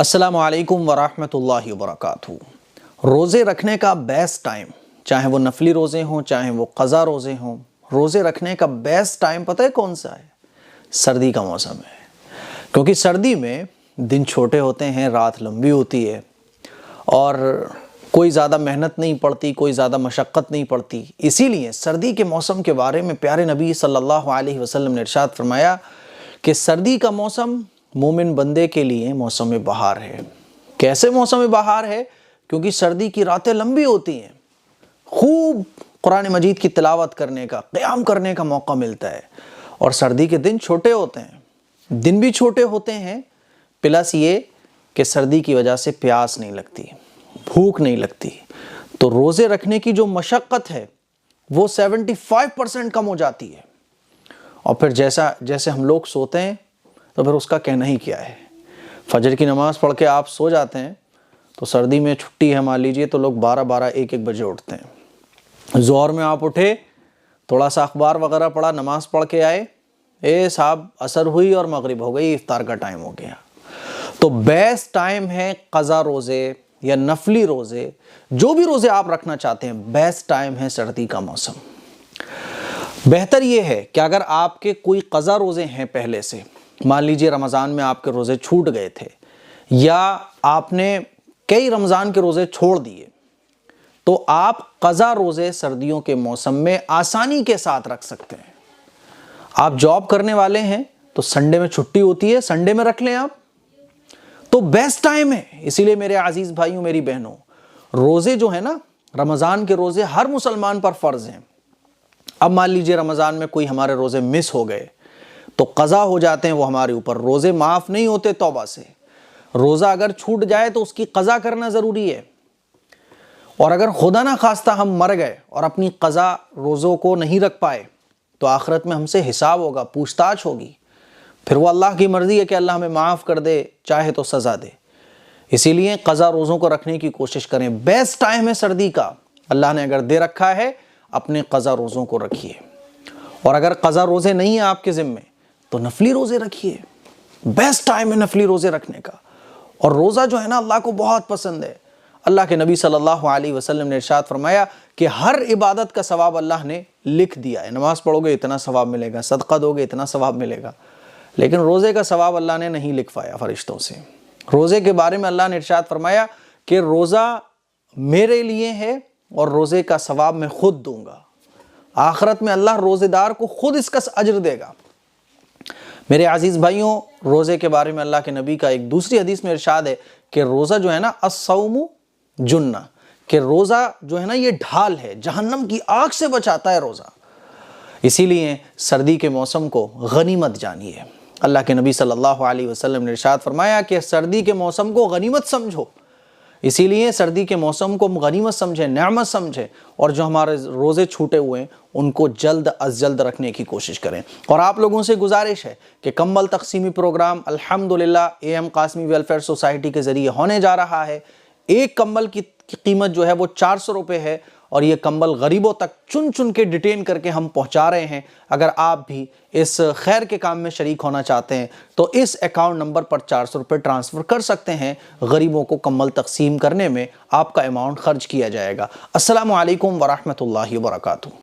السلام علیکم ورحمۃ اللہ وبرکاتہ۔ روزے رکھنے کا بیسٹ ٹائم، چاہے وہ نفلی روزے ہوں چاہے وہ قضا روزے ہوں، روزے رکھنے کا بیسٹ ٹائم پتہ ہے کون سا ہے؟ سردی کا موسم ہے، کیونکہ سردی میں دن چھوٹے ہوتے ہیں، رات لمبی ہوتی ہے اور کوئی زیادہ محنت نہیں پڑتی، کوئی زیادہ مشقت نہیں پڑتی۔ اسی لیے سردی کے موسم کے بارے میں پیارے نبی صلی اللہ علیہ وسلم نے ارشاد فرمایا کہ سردی کا موسم مومن بندے کے لیے موسم بہار ہے۔ کیسے موسم بہار ہے؟ کیونکہ سردی کی راتیں لمبی ہوتی ہیں، خوب قرآن مجید کی تلاوت کرنے کا، قیام کرنے کا موقع ملتا ہے، اور سردی کے دن چھوٹے ہوتے ہیں، دن بھی چھوٹے ہوتے ہیں، پلس یہ کہ سردی کی وجہ سے پیاس نہیں لگتی، بھوک نہیں لگتی، تو روزے رکھنے کی جو مشقت ہے وہ 75% کم ہو جاتی ہے۔ اور پھر جیسے ہم لوگ سوتے ہیں تو پھر اس کا کہنا ہی کیا ہے۔ فجر کی نماز پڑھ کے آپ سو جاتے ہیں تو سردی میں چھٹی ہے مان لیجئے تو لوگ 12 1 بجے اٹھتے ہیں۔ ظہر میں آپ اٹھے، تھوڑا سا اخبار وغیرہ پڑھا، نماز پڑھ کے آئے، صاحب عصر ہوئی اور مغرب ہو گئی، افطار کا ٹائم ہو گیا۔ تو بیسٹ ٹائم ہے قضا روزے یا نفلی روزے، جو بھی روزے آپ رکھنا چاہتے ہیں، بیسٹ ٹائم ہے سردی کا موسم۔ بہتر یہ ہے کہ اگر آپ کے کوئی قضا روزے ہیں پہلے سے، مان لیجئے رمضان میں آپ کے روزے چھوٹ گئے تھے یا آپ نے کئی رمضان کے روزے چھوڑ دیے، تو آپ قضا روزے سردیوں کے موسم میں آسانی کے ساتھ رکھ سکتے ہیں۔ آپ جاب کرنے والے ہیں تو سنڈے میں چھٹی ہوتی ہے، سنڈے میں رکھ لیں آپ، تو بیسٹ ٹائم ہے۔ اسی لیے میرے عزیز بھائیوں، میری بہنوں، روزے جو ہیں نا، رمضان کے روزے ہر مسلمان پر فرض ہیں۔ اب مان لیجئے رمضان میں کوئی ہمارے روزے مس ہو گئے تو قضا ہو جاتے ہیں وہ ہمارے اوپر، روزے معاف نہیں ہوتے توبہ سے۔ روزہ اگر چھوٹ جائے تو اس کی قضا کرنا ضروری ہے، اور اگر خدا نہ خواستہ ہم مر گئے اور اپنی قضا روزوں کو نہیں رکھ پائے تو آخرت میں ہم سے حساب ہوگا، پوچھ تاچھ ہوگی۔ پھر وہ اللہ کی مرضی ہے کہ اللہ ہمیں معاف کر دے، چاہے تو سزا دے۔ اسی لیے قضا روزوں کو رکھنے کی کوشش کریں۔ بیسٹ ٹائم ہے سردی کا، اللہ نے اگر دے رکھا ہے اپنے قضا روزوں کو رکھیے، اور اگر قضا روزے نہیں ہیں آپ کے ذمے تو نفلی روزے رکھیے۔ بیسٹ ٹائم ہے نفلی روزے رکھنے کا، اور روزہ جو ہے نا اللہ کو بہت پسند ہے۔ اللہ کے نبی صلی اللہ علیہ وسلم نے ارشاد فرمایا کہ ہر عبادت کا ثواب اللہ نے لکھ دیا ہے۔ نماز پڑھو گے اتنا ثواب ملے گا، صدقہ دو گے اتنا ثواب ملے گا، لیکن روزے کا ثواب اللہ نے نہیں لکھوایا فرشتوں سے۔ روزے کے بارے میں اللہ نے ارشاد فرمایا کہ روزہ میرے لیے ہے اور روزے کا ثواب میں خود دوں گا۔ آخرت میں اللہ روزے دار کو خود اس کا اجر دے گا۔ میرے عزیز بھائیوں، روزے کے بارے میں اللہ کے نبی کا ایک دوسری حدیث میں ارشاد ہے کہ روزہ جو ہے نا، الصوم جنہ، کہ روزہ جو ہے نا یہ ڈھال ہے، جہنم کی آگ سے بچاتا ہے روزہ۔ اسی لیے سردی کے موسم کو غنیمت جانیے۔ اللہ کے نبی صلی اللہ علیہ وسلم نے ارشاد فرمایا کہ سردی کے موسم کو غنیمت سمجھو۔ اسی لیے سردی کے موسم کو غنیمت سمجھیں، نعمت سمجھیں، اور جو ہمارے روزے چھوٹے ہوئے ہیں ان کو جلد از جلد رکھنے کی کوشش کریں۔ اور آپ لوگوں سے گزارش ہے کہ کمبل تقسیمی پروگرام الحمدللہ A M Qasmi welfare society کے ذریعے ہونے جا رہا ہے۔ ایک کمبل کی قیمت جو ہے وہ 400 روپے ہے، اور یہ کمبل غریبوں تک چن چن کے ڈیٹین کر کے ہم پہنچا رہے ہیں۔ اگر آپ بھی اس خیر کے کام میں شریک ہونا چاہتے ہیں تو اس اکاؤنٹ نمبر پر 400 روپے ٹرانسفر کر سکتے ہیں۔ غریبوں کو کمبل تقسیم کرنے میں آپ کا اماؤنٹ خرچ کیا جائے گا۔ السلام علیکم ورحمۃ اللہ وبرکاتہ۔